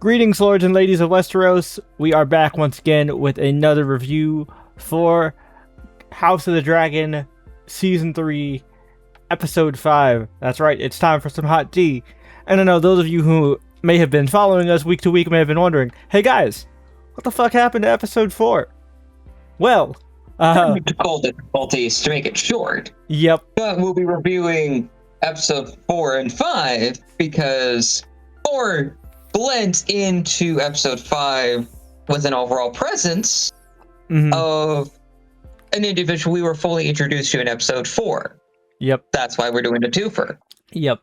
Greetings, lords and ladies of Westeros. We are back once again with another review for House of the Dragon Season 3, Episode 5. That's right, it's time for some hot tea. And I know those of you who may have been following us week to week may have been wondering, hey guys, what the fuck happened to Episode 4? Well, technical difficulties to make it short. Yep. But we'll be reviewing episode 4 and 5 because 4 blends into episode 5 with an overall presence of an individual we were fully introduced to in episode 4. Yep. That's why we're doing a twofer. Yep.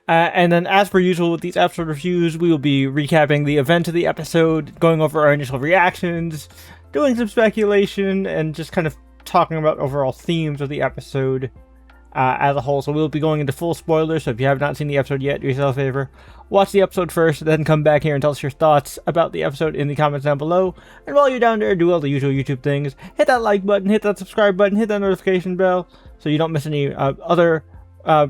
And then, as per usual with these episode reviews, we will be recapping the event of the episode, going over our initial reactions, doing some speculation, and just kind of talking about overall themes of the episode as a whole. So we'll be going into full spoilers, so if you have not seen the episode yet, do yourself a favor. Watch the episode first, then come back here and tell us your thoughts about the episode in the comments down below. And while you're down there, do all the usual YouTube things. Hit that like button, hit that subscribe button, hit that notification bell, so you don't miss any other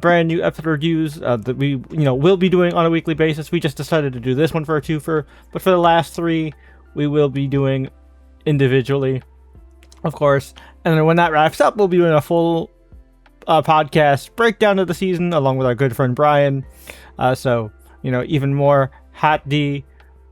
brand new episode reviews that we will be doing on a weekly basis. We just decided to do this one for a twofer, but for the last 3, we will be doing individually, of course. And then when that wraps up, we'll be doing a full podcast breakdown of the season along with our good friend Brian. So even more hot D.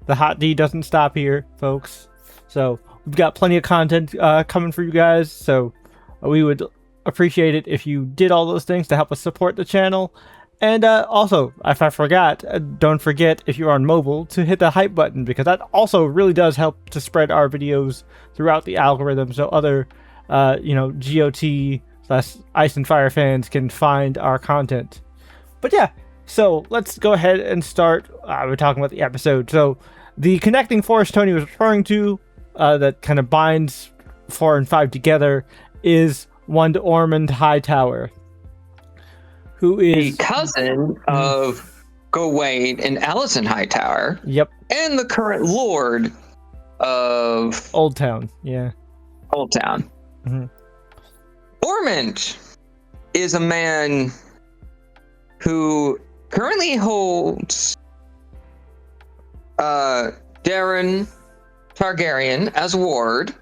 The hot D doesn't stop here, folks. So we've got plenty of content coming for you guys. So we would appreciate it if you did all those things to help us support the channel. And also, if I forgot, don't forget, if you're on mobile, to hit the hype button, because that also really does help to spread our videos throughout the algorithm, so other, GOT/Ice and Fire fans can find our content. But yeah, so let's go ahead and start. We're talking about the episode. So the connecting force Tony was referring to, that kind of binds 4 and 5 together, is one Ormond Hightower, who is the cousin of Gawain and Alicent Hightower. Yep. And the current lord of Oldtown. Yeah. Oldtown. Ormond is a man who currently holds Daeron Targaryen as ward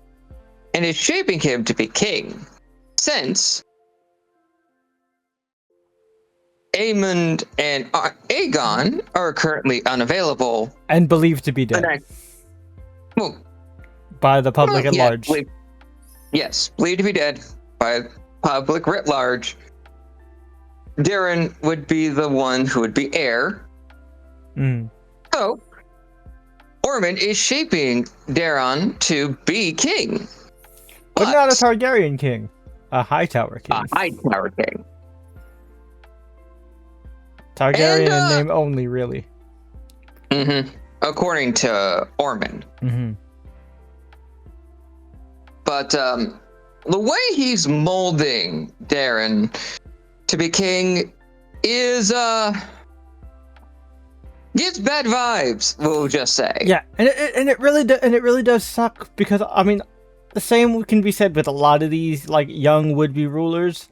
and is shaping him to be king, since Aemond and Aegon are currently unavailable and believed to be dead by the public at large. Believed to be dead by public writ large. Daeron would be the one who would be heir. So Ormond is shaping Daeron to be king, but not a Targaryen king, a Hightower king. A Hightower king. Targaryen in name only, really. According to Ormond. But the way he's molding Daeron to be king is gives bad vibes, we'll just say. Yeah, and it really does suck, because I mean, the same can be said with a lot of these young would-be rulers.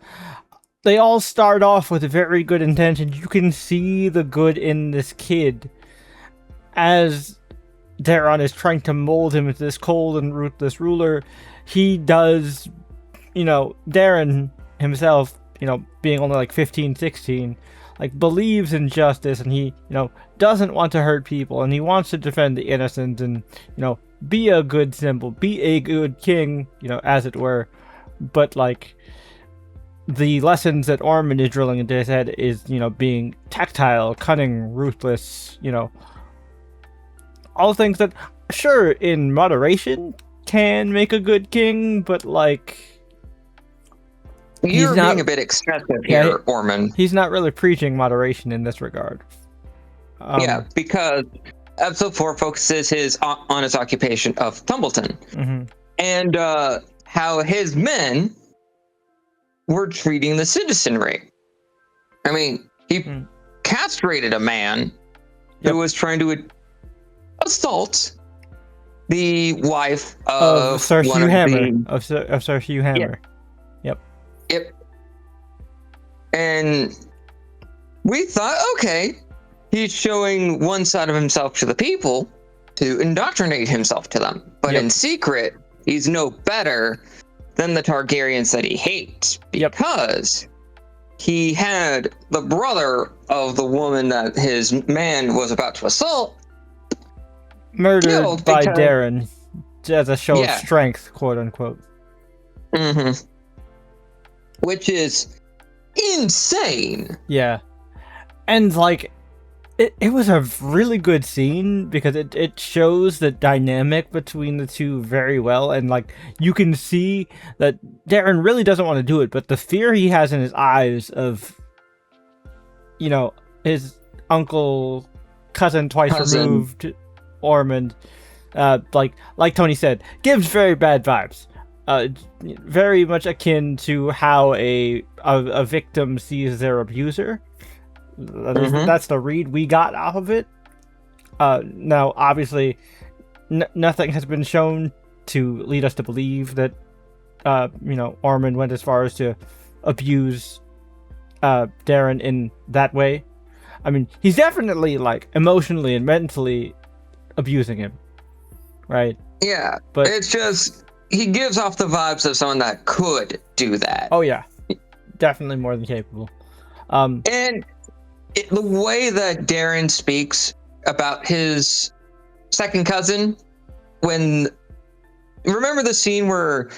They all start off with very good intentions. You can see the good in this kid as Daeron is trying to mold him into this cold and ruthless ruler. He does, Daeron himself, being only 15, 16, believes in justice, and he, doesn't want to hurt people, and he wants to defend the innocent and, be a good symbol, be a good king, as it were. But, the lessons that Ormond is drilling into his head is, being tactile, cunning, ruthless, all things that, sure, in moderation, can make a good king, but, You're being a bit excessive here, Ormond. He's not really preaching moderation in this regard. Because episode 4 focuses on his occupation of Tumbleton. And how his men were treating the citizenry. I mean, he castrated a man who was trying to assault the wife of Sir Hugh Hammer. Of Sir Hugh Hammer. Yep. And we thought, okay, he's showing one side of himself to the people to indoctrinate himself to them. But in secret, he's no better than the Targaryens that he hates, because he had the brother of the woman that his man was about to assault murdered by Daeron as a show of strength, quote unquote. Which is insane. Yeah. And like it was a really good scene because it shows the dynamic between the two very well, and like you can see that Daeron really doesn't want to do it, but the fear he has in his eyes of, you know, his cousin twice removed, Ormond, like Tony said, gives very bad vibes. Very much akin to how a victim sees their abuser. That's the read we got off of it. Now, obviously, nothing has been shown to lead us to believe that, Ormond went as far as to abuse Daeron in that way. I mean, he's definitely, like, emotionally and mentally abusing him, right? Yeah, but it's just, he gives off the vibes of someone that could do that. Oh, yeah. Definitely more than capable. And the way that Daeron speaks about his second cousin, remember the scene where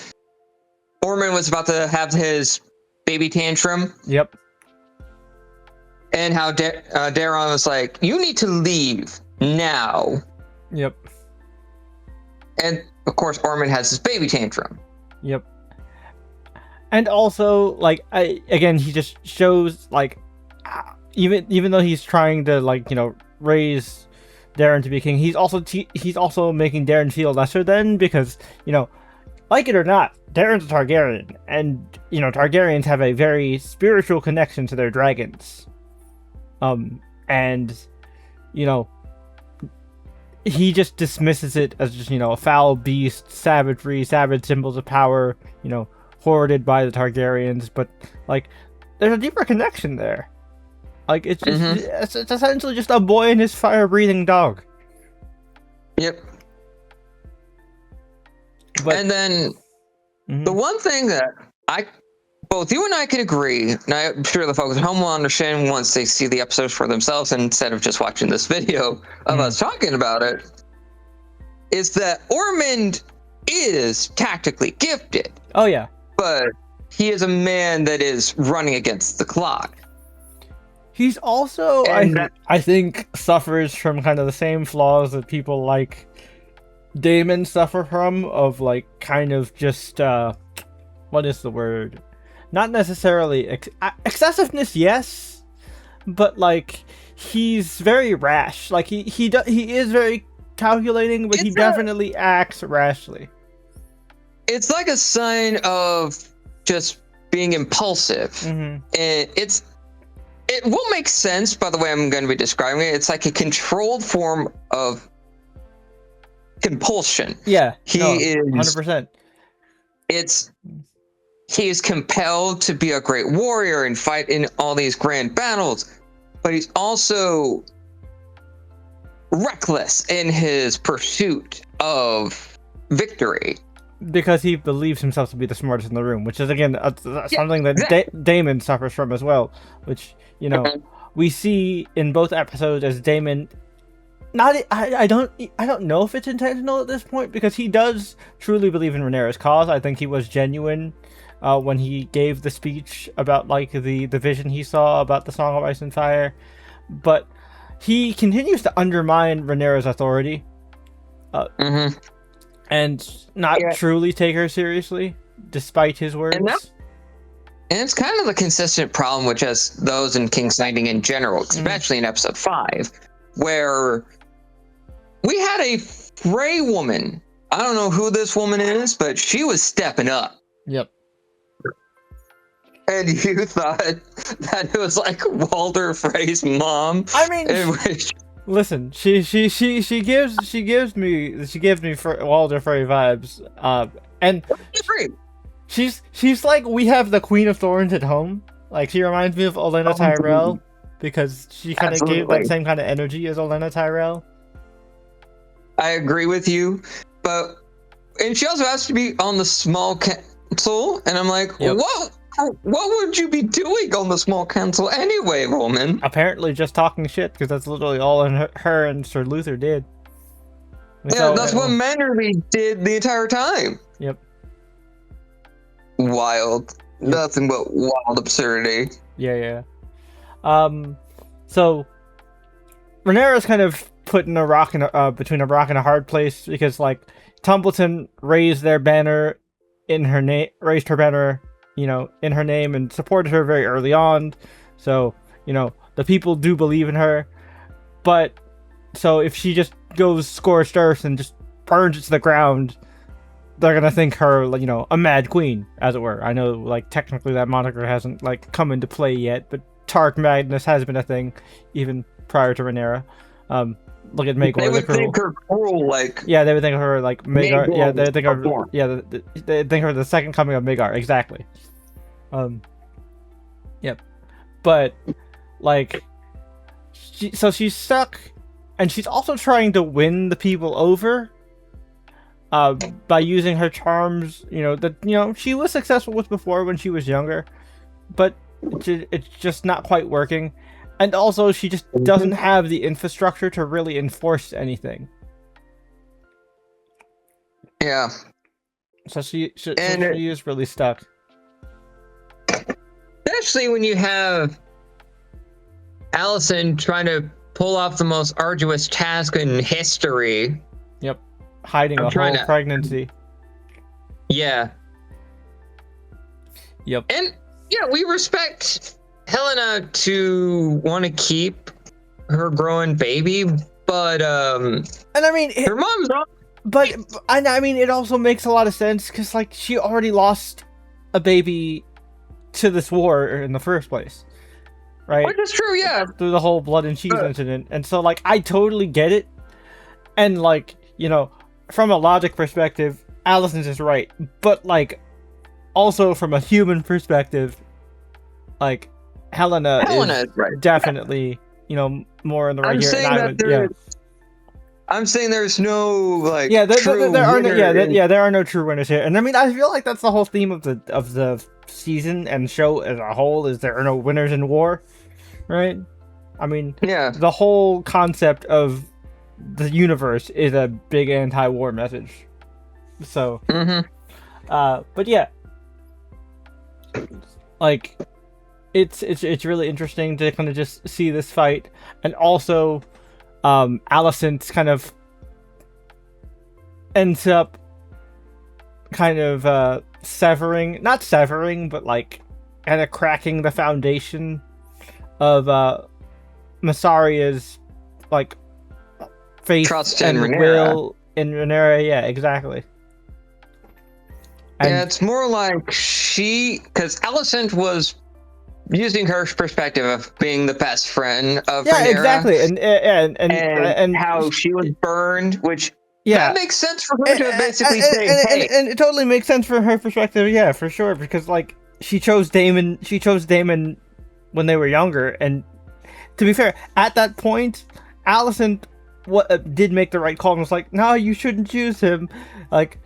Ormond was about to have his baby tantrum? Yep. And how Daeron was like, you need to leave now. Yep. And of course, Ormond has his baby tantrum. Yep. And also, like, he just shows, like, even though he's trying to, like, raise Daeron to be king, he's also making Daeron feel lesser than, because, like it or not, Daeron's a Targaryen, and Targaryens have a very spiritual connection to their dragons. And he just dismisses it as just a foul beast, savagery, savage symbols of power, hoarded by the Targaryens. But like, there's a deeper connection there. Like, it's just it's essentially just a boy and his fire-breathing dog. Yep. And then the one thing that both you and I could agree, and I'm sure the folks at home will understand once they see the episodes for themselves instead of just watching this video of us talking about it, is that Ormond is tactically gifted. Oh, yeah. But he is a man that is running against the clock. He's also, I think, suffers from kind of the same flaws that people like Daemon suffer from, of like kind of just, what is the word? Not necessarily excessiveness, yes, but like he's very rash. Like he is very calculating, but he definitely acts rashly. It's like a sign of just being impulsive, and it will make sense by the way I'm going to be describing it. It's like a controlled form of compulsion. Yeah, he is 100%. He is compelled to be a great warrior and fight in all these grand battles, but he's also reckless in his pursuit of victory. Because he believes himself to be the smartest in the room, which is, again, something that Daemon suffers from as well, which, we see in both episodes as Daemon... I don't know if it's intentional at this point, because he does truly believe in Rhaenyra's cause. I think he was genuine when he gave the speech about like the vision he saw about the Song of Ice and Fire, but he continues to undermine Rhaenyra's authority, and not truly take her seriously, despite his words. And it's kind of the consistent problem with just those in King's Landing in general, especially in episode 5, where we had a Frey woman. I don't know who this woman is, but she was stepping up. Yep. And you thought that it was like Walder Frey's mom. I mean, listen, she gives me Walder Frey vibes. And she's like, we have the Queen of Thorns at home. Like, she reminds me of Olenna Tyrell. because she kind of gave that same kind of energy as Olenna Tyrell. I agree with you, and she also has to be on the small council, and I'm like, what would you be doing on the small council anyway, Roman? Apparently just talking shit, because that's literally all her and Sir Luther did. That's what Manderley did the entire time. Yep. Wild. Yep. Nothing but wild absurdity. Yeah. So Rhaenyra's kind of put in between a rock and a hard place, because like Tumbleton raised their banner in her name, raised her banner, in her name, and supported her very early on. So, the people do believe in her. But so if she just goes scorched earth and just burns it to the ground, they're gonna think her, a mad queen, as it were. I know, like, technically that moniker hasn't, like, come into play yet, but Tark Madness has been a thing even prior to Rhaenyra. Look at Maegor. They would think her cruel, like... Yeah, they would think of her, like, Maegor. Yeah, they think of her... Yeah, they think of her the second coming of Maegor. Exactly. Yep. But, like... So she's stuck, and she's also trying to win the people over by using her charms, that she was successful with before when she was younger, but it's just not quite working. And also, she just doesn't have the infrastructure to really enforce anything. Yeah. So she is really stuck. Especially when you have Alicent trying to pull off the most arduous task in history. Yep. Hiding a whole pregnancy. Yeah. Yep. And, we respect Helena to want to keep her growing baby, but and I mean, her mom's not. But I mean, it also makes a lot of sense, because like she already lost a baby to this war in the first place, right? Which is true, yeah. Through the whole blood and cheese incident, and so like I totally get it, and like from a logic perspective, Alicent is right, but like also from a human perspective, like. Helena is right. Definitely, more in the right here. I'm saying there's no like. Yeah, there are no true winners here, and I mean, I feel like that's the whole theme of the season and show as a whole, is there are no winners in war, right? I mean, the whole concept of the universe is a big anti-war message. So, but yeah, like. It's really interesting to kind of just see this fight, and also Alicent kind of ends up kind of not severing, but like kind of cracking the foundation of Mysaria's like faith trust and will in Rhaenyra. Yeah, exactly. And it's more like because Alicent was using her perspective of being the best friend of Rhaenyra, exactly, and how she was burned, which that makes sense for her to basically say, hey. And it totally makes sense from her perspective, yeah, for sure, because like she chose Daemon when they were younger, and to be fair, at that point, Alicent did make the right call and was like, no, you shouldn't choose him, like,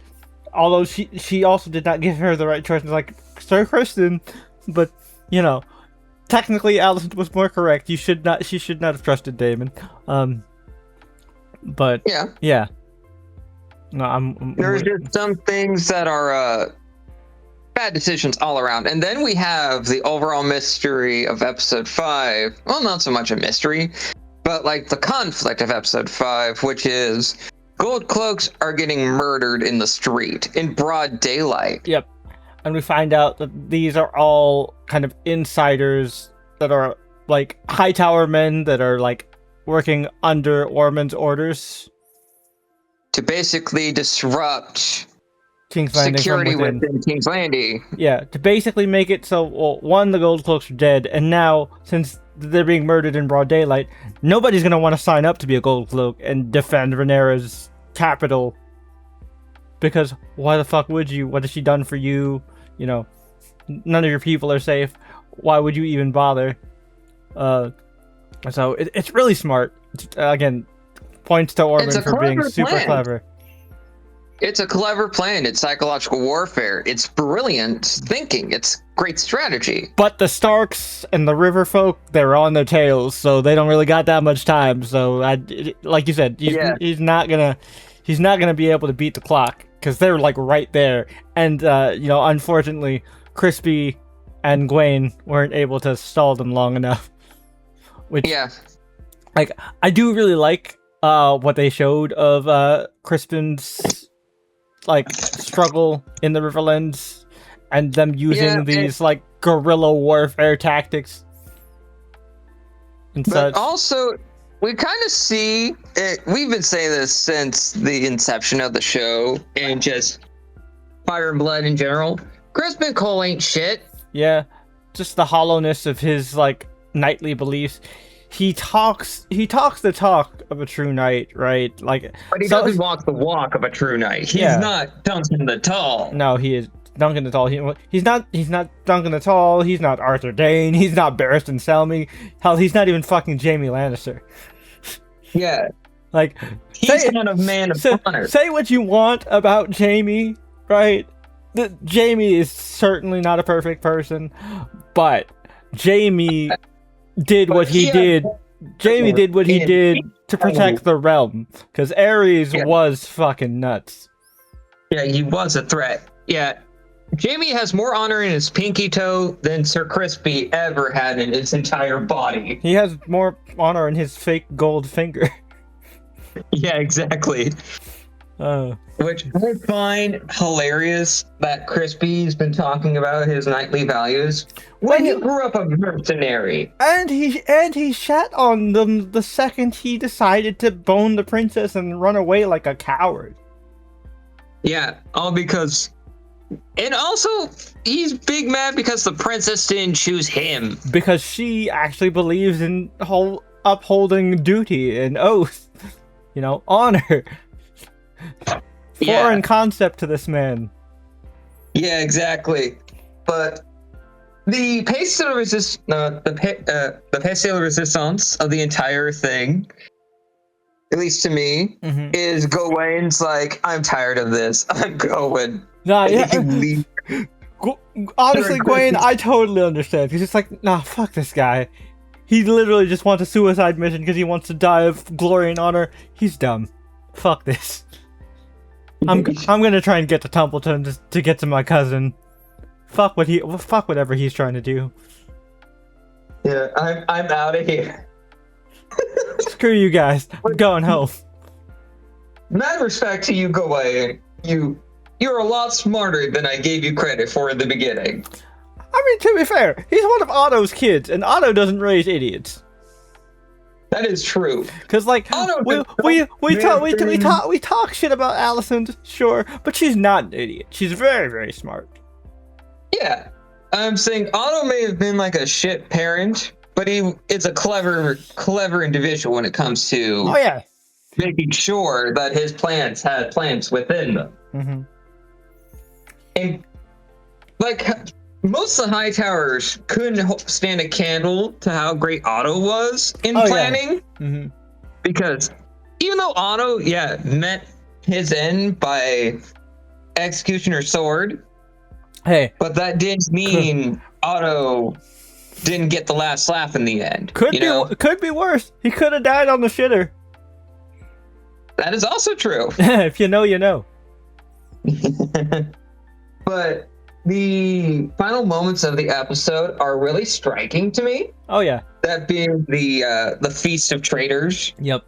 although she also did not give her the right choice, like, Sir Criston, but technically Alicent was more correct. She should not have trusted Daemon. But yeah. No, there's just some things that are bad decisions all around. And then we have the overall mystery of episode 5. Well, not so much a mystery, but like the conflict of episode 5, which is Gold Cloaks are getting murdered in the street in broad daylight. Yep. And we find out that these are all kind of insiders that are like Hightower men that are like working under Ormond's orders to basically disrupt King's Landing security within King's Landing. Yeah, to basically make it so, one, the Gold Cloaks are dead, and now, since they're being murdered in broad daylight, nobody's going to want to sign up to be a Gold Cloak and defend Rhaenyra's capital. Because why the fuck would you? What has she done for you? None of your people are safe. Why would you even bother? So it's really smart. Again, points to Orban for being super clever. It's a clever plan. It's psychological warfare. It's brilliant thinking. It's great strategy. But the Starks and the River folk, they're on their tails, so they don't really got that much time. So, like you said, he's not gonna be able to beat the clock because they're like right there. And unfortunately, Crispy and Gwaine weren't able to stall them long enough. Which, like, I do really like what they showed of Crispin's like struggle in the Riverlands and them using these like guerrilla warfare tactics and such. But also, we kind of see it. We've been saying this since the inception of the show and just Fire and Blood in general. Crispin Cole ain't shit. Yeah, just the hollowness of his like knightly beliefs. He talks the talk of a true knight, right? Like, but he doesn't walk the walk of a true knight. He's not Duncan the Tall. No, he is Duncan the Tall. He's not Duncan the Tall. He's not Arthur Dayne. He's not Barristan Selmy. Hell, he's not even fucking Jaime Lannister. Yeah, like he's not a man of honor. Say what you want about Jaime, right? Jaime is certainly not a perfect person, but Jaime did what he did. Jaime did what he did to protect the realm, because Aerys was fucking nuts. Yeah, he was a threat. Yeah, Jaime has more honor in his pinky toe than Sir Crispy ever had in his entire body. He has more honor in his fake gold finger. Yeah, exactly. Which I find hilarious that Crispy's been talking about his knightly values when he grew up a mercenary. And he shat on them the second he decided to bone the princess and run away like a coward. Yeah, all because... And also, he's big mad because the princess didn't choose him. Because she actually believes in upholding duty and oath. Honor. Foreign concept to this man. Yeah, exactly. But the pièce de resistance of the entire thing, at least to me, is Gawaine's like, I'm tired of this. I'm going. Nah, yeah. Honestly, Gwaine, I totally understand. He's just like, nah, fuck this guy. He literally just wants a suicide mission because he wants to die of glory and honor. He's dumb. Fuck this. I'm gonna try and get to Templeton to get to my cousin. Fuck whatever he's trying to do. Yeah, I'm out of here. Screw you guys. I'm going home. Mad respect to you, Gawain. You're a lot smarter than I gave you credit for in the beginning. I mean, to be fair, he's one of Otto's kids, and Otto doesn't raise idiots. That is true. Cause like we talk shit about Alicent, sure, but she's not an idiot. She's very, very smart. Yeah, I'm saying Otto may have been like a shit parent, but he is a clever individual when it comes to making sure that his plans had plans within them. Mm-hmm. And like most of the Hightowers couldn't stand a candle to how great Otto was in planning. Yeah. Mm-hmm. Because even though Otto, met his end by executioner sword, but that didn't mean Otto didn't get the last laugh in the end. Could be worse. He could have died on the shitter. That is also true. If you know, you know. But the final moments of the episode are really striking to me. Oh yeah. That being the Feast of Traitors. Yep.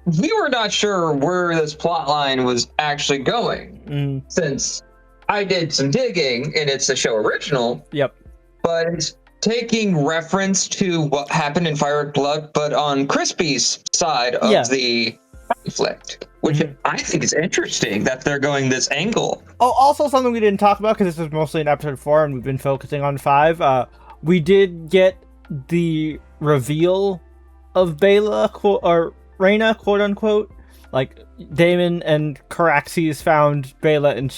We were not sure where this plot line was actually going, since I did some digging and it's a show original. Yep. But it's taking reference to what happened in Fire and Blood, but on Crispy's side of the conflict, which I think is interesting that they're going this angle. Oh, also something we didn't talk about because this was mostly in episode 4 and we've been focusing on 5. We did get the reveal of Baela or Rhaena, quote unquote. Like Daemon and Caraxes found Baela and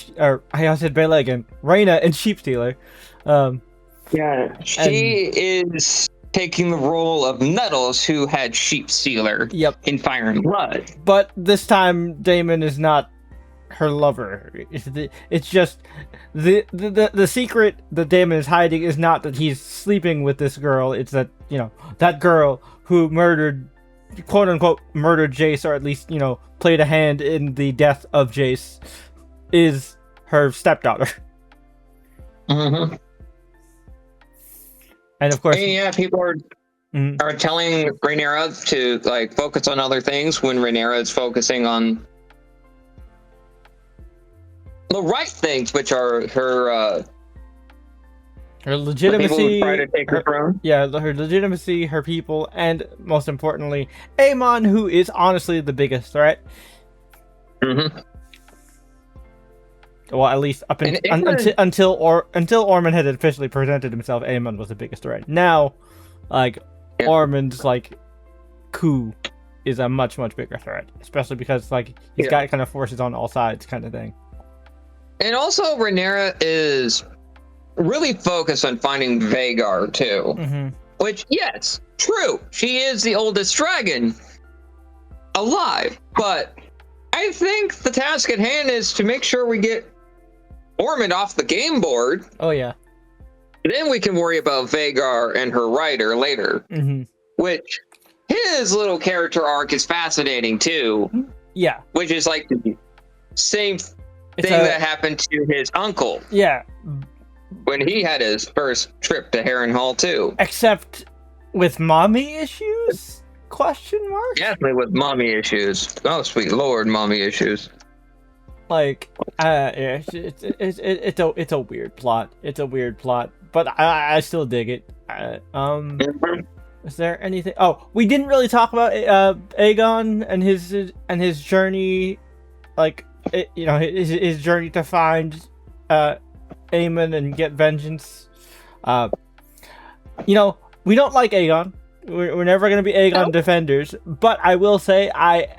I said Baela again. Rhaena and Sheepstealer. Yeah, she is taking the role of Nettles, who had Sheep Stealer in Fire and Blood. But this time, Damon is not her lover. It's just the secret that Damon is hiding is not that he's sleeping with this girl. It's that, that girl who murdered, quote unquote, murdered Jace, or at least, played a hand in the death of Jace, is her stepdaughter. Mm-hmm. And of course, people are telling Rhaenyra to focus on other things when Rhaenyra is focusing on the right things, which are her legitimacy, try to take her throne. Yeah, her legitimacy, her people, and most importantly, Aemon, who is honestly the biggest threat. Mm-hmm. Well, at least until Ormond had officially presented himself, Aemon was the biggest threat. Now, Ormond's coup is a much bigger threat, especially because he's got kind of forces on all sides, kind of thing. And also, Rhaenyra is really focused on finding Vhagar too. Mm-hmm. Which, yes, true. She is the oldest dragon alive, but I think the task at hand is to make sure we get Ormond off the game board. Oh yeah. Then we can worry about Vhagar and her rider later. Mm-hmm. Which his little character arc is fascinating too. Yeah. Which is the same thing that happened to his uncle. Yeah. When he had his first trip to Harrenhal too. Except with mommy issues? Question mark? Definitely with mommy issues. Oh, sweet lord, mommy issues. It's a weird plot. It's a weird plot, but I still dig it. Is there anything? Oh, we didn't really talk about Aegon and his journey, his journey to find Aemon and get vengeance. We don't like Aegon. We're never gonna be Aegon defenders, but I will say I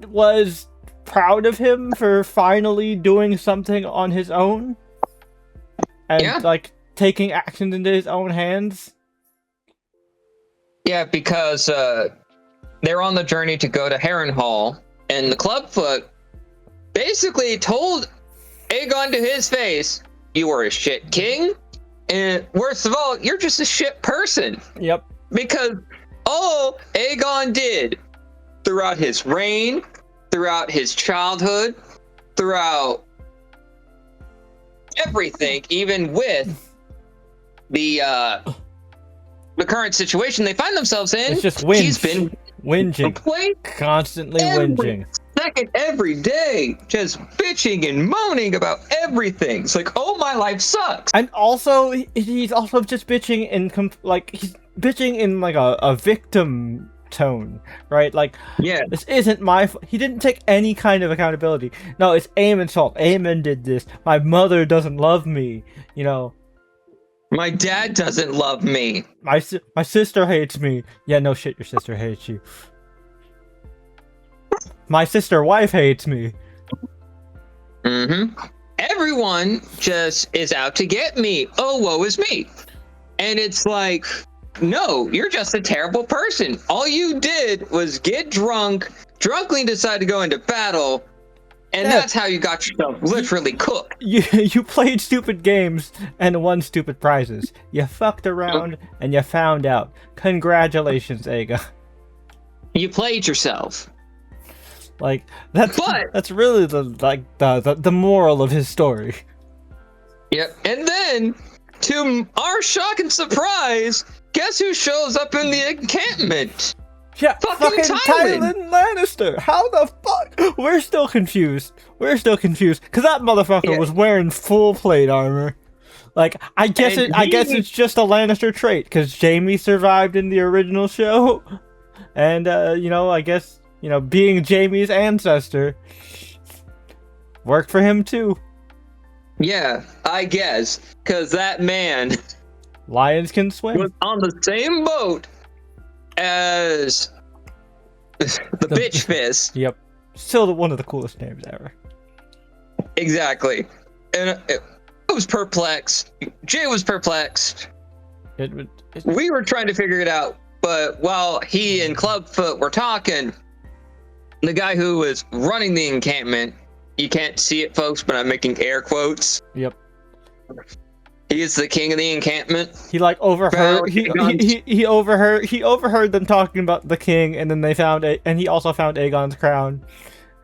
was proud of him for finally doing something on his own and taking actions into his own hands. Yeah, because they're on the journey to go to Harrenhal, and the Clubfoot basically told Aegon to his face, "You are a shit king, and worst of all, you're just a shit person." Yep. Because all Aegon did throughout his reign, throughout his childhood, throughout everything, even with the current situation they find themselves in, it's just he's been whinging, constantly whinging. Second, every day, just bitching and moaning about everything. It's oh, my life sucks. And also, he's also just bitching he's bitching in a victim tone, right? This isn't my he didn't take any kind of accountability. No, it's Aemon's fault. Aemon did this. My mother doesn't love me. My dad doesn't love me. My sister hates me. Yeah, no shit, your sister hates you. My sister wife hates me. Mm-hmm. Everyone just is out to get me. Oh, woe is me. And it's no, you're just a terrible person. All you did was get drunkenly decide to go into battle, and that's how you got yourself literally cooked. You played stupid games and won stupid prizes. You fucked around and you found out. Congratulations, Aegon. You played yourself. That's really the moral of his story. Yep. And then, to our shock and surprise, guess who shows up in the encampment? Yeah, fucking Tywin Lannister. How the fuck? We're still confused. Because that motherfucker was wearing full plate armor. I guess it's just a Lannister trait, because Jaime survived in the original show. And, I guess, being Jaime's ancestor worked for him too. Yeah, I guess, because that man... Lions can swim. Was on the same boat as the bitch fist. Yep. Still one of the coolest names ever. Exactly. And it was perplexed. Jay was perplexed. We were trying to figure it out, but while he and Clubfoot were talking, the guy who was running the encampment, you can't see it, folks, but I'm making air quotes. Yep. He is the king of the encampment. He like overheard. He overheard them talking about the king, and then they found it, and he also found Aegon's crown.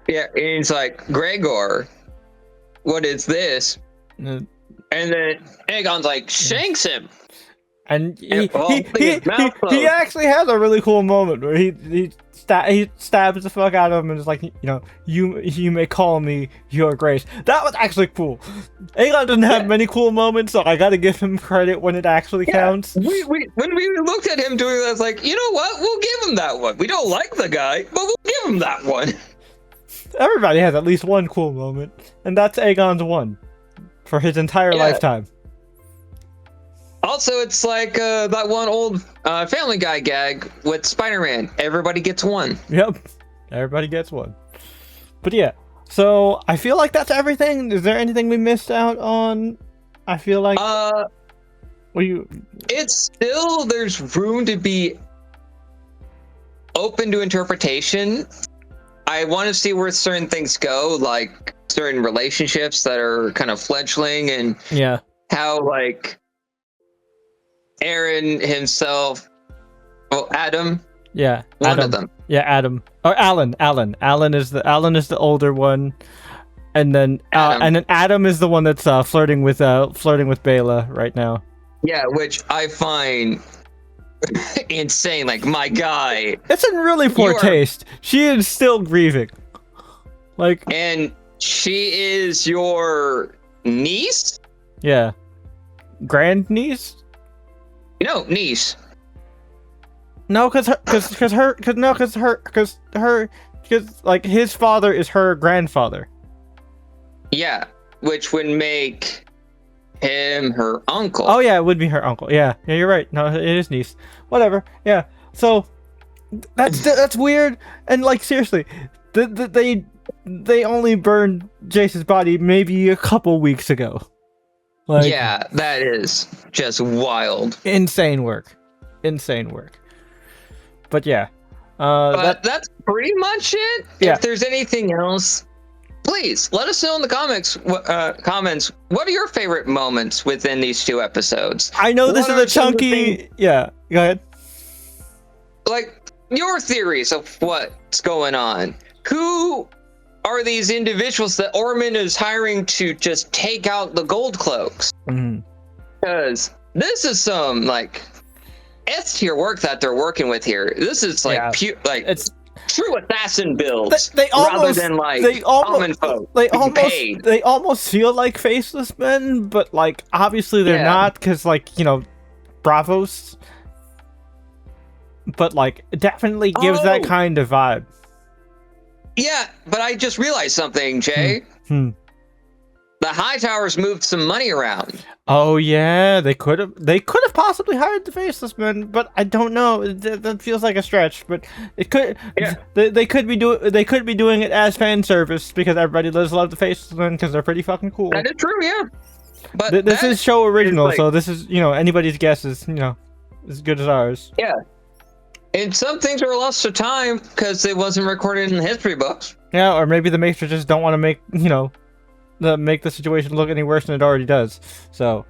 Yeah, and he's like, Gregor, what is this? And then Aegon's like, shanks him. And he actually has a really cool moment where he stabs the fuck out of him and is like, you know, you may call me your grace. That was actually cool. Aegon doesn't have many cool moments, so I gotta give him credit when it actually counts. When we looked at him doing that, it's like, you know what? We'll give him that one. We don't like the guy, but we'll give him that one. Everybody has at least one cool moment, and that's Aegon's one for his entire lifetime. Also, it's like that one old Family Guy gag with Spider-Man. Everybody gets one. Yep. Everybody gets one. But yeah, so I feel like that's everything. Is there anything we missed out on? I feel like... It's still... There's room to be open to interpretation. I want to see where certain things go, like certain relationships that are kind of fledgling, and how, like... Aaron himself, Adam. Yeah, one of them. Yeah, Adam or Alan. Alan is the older one, and then Adam is the one that's flirting with Baela right now. Yeah, which I find insane. Like, my guy. It's in really poor taste. She is still grieving. Like, and she is your niece. Yeah, grandniece. No, niece. No, because like his father is her grandfather. Yeah, which would make him her uncle. Oh yeah, it would be her uncle. Yeah, you're right. No, it is niece. Whatever. Yeah. So that's weird. And like seriously, they only burned Jace's body maybe a couple weeks ago. Like, yeah, that is just wild. Insane work. But yeah. That's pretty much it. Yeah. If there's anything else, please let us know in the comments. What are your favorite moments within these two episodes? I know this is a chunky... Yeah, go ahead. Like, your theories of what's going on. Who are these individuals that Ormond is hiring to just take out the gold cloaks? Because this is some like S tier work that they're working with here. This is like it's true assassin builds rather than like common folk. They almost feel like faceless men, but like obviously they're not, because like, you know, Bravos. But like it definitely gives that kind of vibe. Yeah, but I just realized something, Jay. The Hightowers moved some money around. Oh yeah, they could have possibly hired the Faceless Men, but I don't know. That feels like a stretch, but it could. Yeah. They could be doing it as fan service, because everybody does love the Faceless Men because they're pretty fucking cool. That is true, yeah. But this is show original, so this is, you know, anybody's guess is, you know, as good as ours. Yeah. And some things are lost to time because it wasn't recorded in the history books. Yeah, or maybe the Maesters just don't want to make, you know, make the situation look any worse than it already does. So,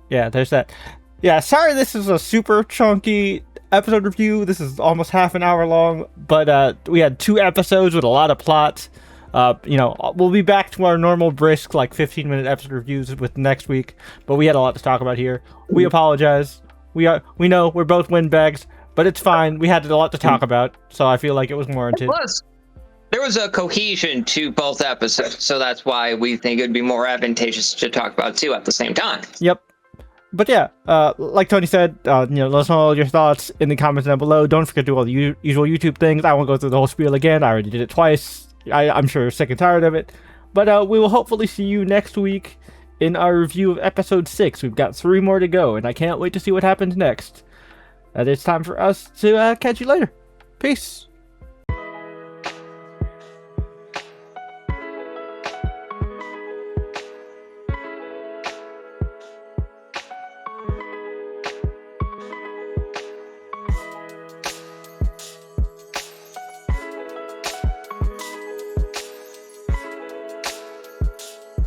yeah, there's that. Yeah, sorry this is a super chunky episode review. This is almost half an hour long, but we had 2 episodes with a lot of plot. You know, we'll be back to our normal brisk, like 15-minute episode reviews with next week, but we had a lot to talk about here. We apologize. We know we're both windbags, but it's fine. We had a lot to talk about, so I feel like it was warranted. Plus, there was a cohesion to both episodes, so that's why we think it would be more advantageous to talk about 2 at the same time. Yep. But yeah, like Tony said, you know, let us know all your thoughts in the comments down below. Don't forget to do all the usual YouTube things. I won't go through the whole spiel again. I already did it twice. I'm sure you're sick and tired of it. But we will hopefully see you next week in our review of episode 6. We've got 3 more to go, and I can't wait to see what happens next. It's time for us to catch you later. Peace.